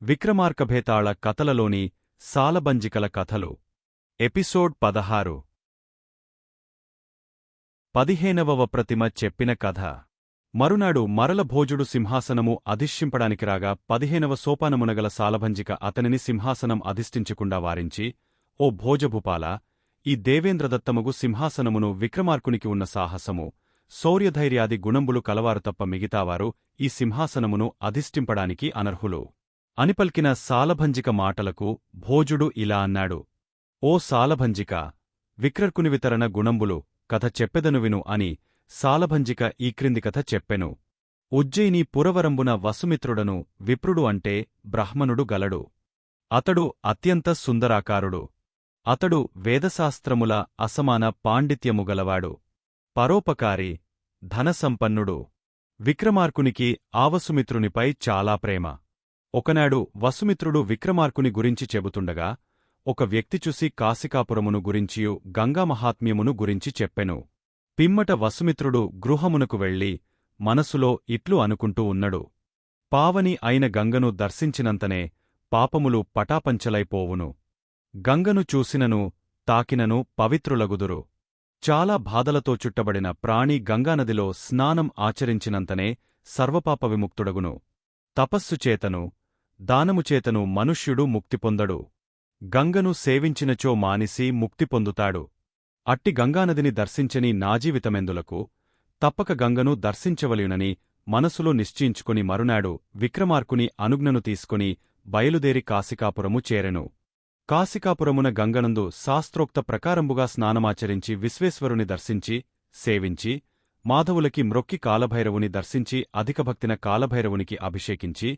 విక్రమార్కభేతాళ కథలలోని సాలబంజికల కథలు ఎపిసోడ్ 16 15వ ప్రతిమ చెప్పిన కథ. మరునాడు మరల భోజుడు సింహాసనము అధిష్ఠింపడానికి రాగా 15వ సోపానమునగల సాలభంజిక అతనిని సింహాసనం అధిష్ఠించకుండా వారించి, ఓ భోజభూపాల, ఈ దేవేంద్రదత్తముగు సింహాసనమును విక్రమార్కునికి ఉన్న సాహసము, శౌర్యధైర్యాది గుణంబులు కలవారు తప్ప మిగతావారు ఈ సింహాసనమును అధిష్ఠింపడానికి అనర్హులు అని పల్కిన సాలభంజిక మాటలకు భోజుడు ఇలా అన్నాడు. ఓ సాలభంజిక, విక్రర్కుని వితరణ గుణంబులు కథ చెప్పెదను విను అని సాలభంజిక ఈ క్రింది కథ చెప్పెను. ఉజ్జయిని పురవరంబున వసుమిత్రుడను విప్రుడు అంటే బ్రాహ్మణుడు గలడు. అతడు అత్యంత సుందరాకారుడు. అతడు వేదశాస్త్రముల అసమాన పాండిత్యముగలవాడు. పరోపకారి, ధనసంపన్నుడు. విక్రమార్కునికి ఆ వసుమిత్రునిపై చాలా ప్రేమ. ఒకనాడు వసుమిత్రుడు విక్రమార్కుని గురించి చెబుతుండగా ఒక వ్యక్తి చూసి కాశికాపురమును గురించియు గంగామహాత్మ్యమును గురించి చెప్పెను. పిమ్మట వసుమిత్రుడు గృహమునకు వెళ్లి మనసులో ఇట్లు అనుకుంటూ ఉన్నడు. పావని అయిన గంగను దర్శించినంతనే పాపములు పటాపంచలైపోవును. గంగను చూసినను తాకినను పవిత్రులగుదురు. చాలా బాధలతో చుట్టబడిన ప్రాణి గంగానదిలో స్నానం ఆచరించినంతనే సర్వపాప విముక్తుడగును. తపస్సుచేతను దానముచేతను మనుష్యుడు ముక్తిపొందడు. గంగను సేవించినచో మానిసి ముక్తిపొందుతాడు. అట్టి గంగానదిని దర్శించని నాజీవితమెందులకు, తప్పక గంగను దర్శించవలయునని మనసులో నిశ్చయించుకుని మరునాడు విక్రమార్కుని అనుజ్ఞను తీసుకుని బయలుదేరి కాశికాపురము చేరెను. కాశికాపురమున గంగనందు శాస్త్రోక్త ప్రకారంబుగా స్నానమాచరించి విశ్వేశ్వరుని దర్శించి సేవించి మాధవులకి మ్రొక్కి కాలభైరవుని దర్శించి అధికభక్తిన కాలభైరవునికి అభిషేకించి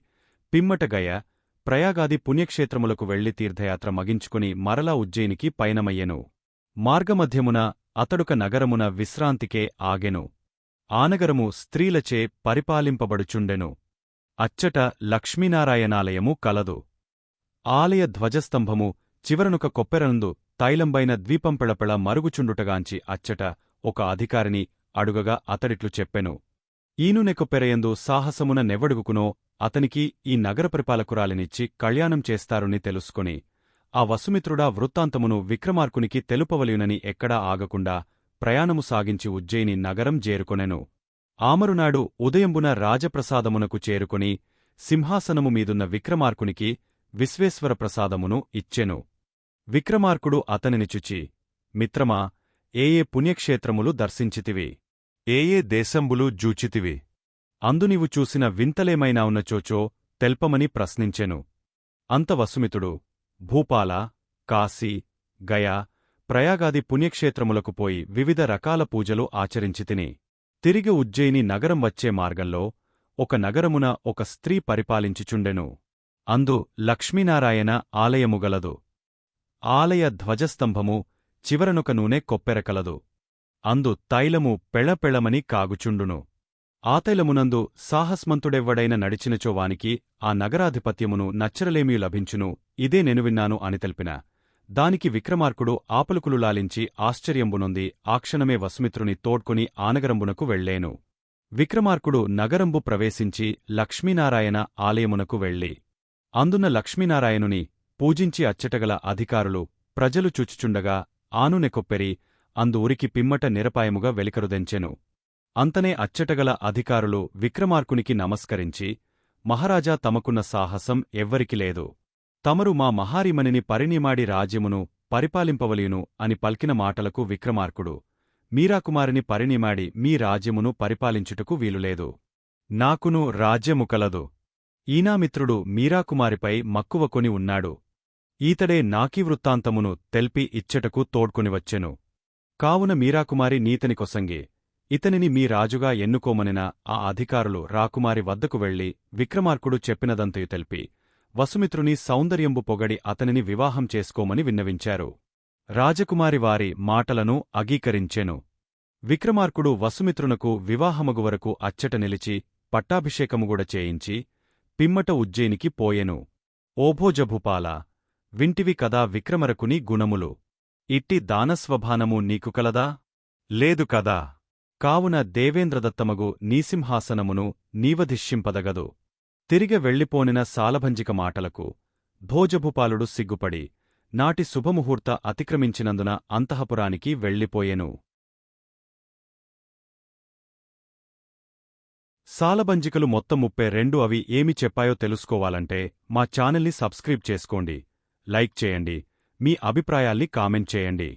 పిమ్మట గయ ప్రయాగాది పుణ్యక్షేత్రములకు వెళ్లి తీర్థయాత్ర మగించుకుని మరలా ఉజ్జయినికి పయనమయ్యెను. మార్గమధ్యమున అతడుక నగరమున విశ్రాంతికే ఆగెను. ఆనగరము స్త్రీలచే పరిపాలింపబడుచుండెను. అచ్చట లక్ష్మీనారాయణాలయము కలదు. ఆలయ ధ్వజస్తంభము చివరనుక కొప్పెరనందు తైలంబైన ద్వీపంపెళపెళ మరుగుచుండుటగాంచి అచ్చట ఒక అధికారిని అడుగగా అతడిట్లు చెప్పెను. ఈనునెకొప్పెరయందు సాహసమున నెవ్వడుగుకునో అతనికి ఈ నగరపరిపాలకురాలినిచ్చి కళ్యాణం చేస్తారుని తెలుసుకొని ఆ వసుమిత్రుడా వృత్తాంతమును విక్రమార్కునికి తెలుపవలయునని ఎక్కడా ఆగకుండా ప్రయాణము సాగించి ఉజ్జయిని నగరం జేరుకొనెను. ఆమరునాడు ఉదయంబున రాజప్రసాదమునకు చేరుకొని సింహాసనము మీదున్న విక్రమార్కునికి విశ్వేశ్వర ప్రసాదమును ఇచ్చెను. విక్రమార్కుడు అతనిని చుచి, మిత్రమా, ఏ పుణ్యక్షేత్రములు దర్శించితివి? ఏ దేశంబులు జూచితివి? అందు నీవు చూసిన వింతలేమైనా ఉన్నచోచో తెల్పమని ప్రశ్నించెను. అంత వసుమితుడు, భూపాల, కాశీ, గయా, ప్రయాగాది పుణ్యక్షేత్రములకు పోయి వివిధ రకాల పూజలు ఆచరించితిని. తిరిగి ఉజ్జయిని నగరం వచ్చే మార్గంలో ఒక నగరమున ఒక స్త్రీ పరిపాలించుచుండెను. అందు లక్ష్మీనారాయణ ఆలయముగలదు. ఆలయ ధ్వజస్తంభము చివరనొక నూనె కొప్పెరకలదు. అందు తైలము పెళపెళమని కాగుచుండును. ఆ తైలమునందు సాహస్మంతుడెవ్వడైన నడిచినచోవానికి ఆ నగరాధిపత్యమును నచ్చరలేమియు లభించును. ఇదే నేను విన్నాను అని తెలిపిన. దానికి విక్రమార్కుడు ఆపలుకులు లాలించి ఆశ్చర్యంబునొంది ఆ క్షణమే వసుమిత్రుని తోడ్కొని ఆనగరంబునకు వెళ్లేను. విక్రమార్కుడు నగరంబు ప్రవేశించి లక్ష్మీనారాయణ ఆలయమునకు వెళ్ళి అందున్న లక్ష్మీనారాయణుని పూజించి అచ్చటగల అధికారులు ప్రజలు చూచుచుండగా ఆనునెకొప్పెరి అందు ఉరికి పిమ్మట నిరపాయముగా వెలికరుదెంచెను. అంతనే అచ్చటగల అధికారులు విక్రమార్కునికి నమస్కరించి, మహారాజా, తమకున్న సాహసం ఎవ్వరికి లేదు. తమరు మా మహారీమణిని పరిణిమాడి రాజ్యమును పరిపాలింపవలియును అని పల్కిన మాటలకు విక్రమార్కుడు, మీరాకుమారిని పరిణిమాడి మీ రాజ్యమును పరిపాలించుటకు వీలులేదు. నాకును రాజ్యము కలదు. ఈనామిత్రుడు మీరాకుమారిపై మక్కువకొని ఉన్నాడు. ఈతడే నాకీ వృత్తాంతమును తెల్పి ఇచ్చటకు తోడ్కొనివచ్చెను. కావున మీరాకుమారి నీతనికొసంగి ఇతనిని మీ రాజుగా ఎన్నుకోమనిన ఆ అధికారులు రాకుమారి వద్దకు వెళ్లి విక్రమార్కుడు చెప్పినదంతయు తెల్పి వసుమిత్రుని సౌందర్యంబు పొగడి అతనిని వివాహం చేసుకోమని విన్నవించారు. రాజకుమారి వారి మాటలను అంగీకరించెను. విక్రమార్కుడు వసుమిత్రునకు వివాహమగువరకు అచ్చట నిలిచి పట్టాభిషేకముగూడ చేయించి పిమ్మట ఉజ్జయినికి పోయెను. ఓభోజభూపాల, వింటివి కదా విక్రమరకుని గుణములు. ఇట్టి దానస్వభానము నీకు కలదా? లేదు కదా. కావున దేవేంద్రదత్తమగు నీసింహాసనమును నీవధిష్ఠింపదగదు. తిరిగె వెళ్ళిపోనిన సాలభంజిక మాటలకు భోజభూపాలుడు సిగ్గుపడి నాటి శుభముహూర్త అతిక్రమించినందున అంతఃపురానికి వెళ్ళిపోయెను. సాలబంజికలు మొత్తం 32 అవి ఏమి చెప్పాయో తెలుసుకోవాలంటే మా ఛానల్ని సబ్స్క్రైబ్ చేసుకోండి, లైక్ చేయండి, మీ అభిప్రాయాల్ని కామెంట్ చేయండి.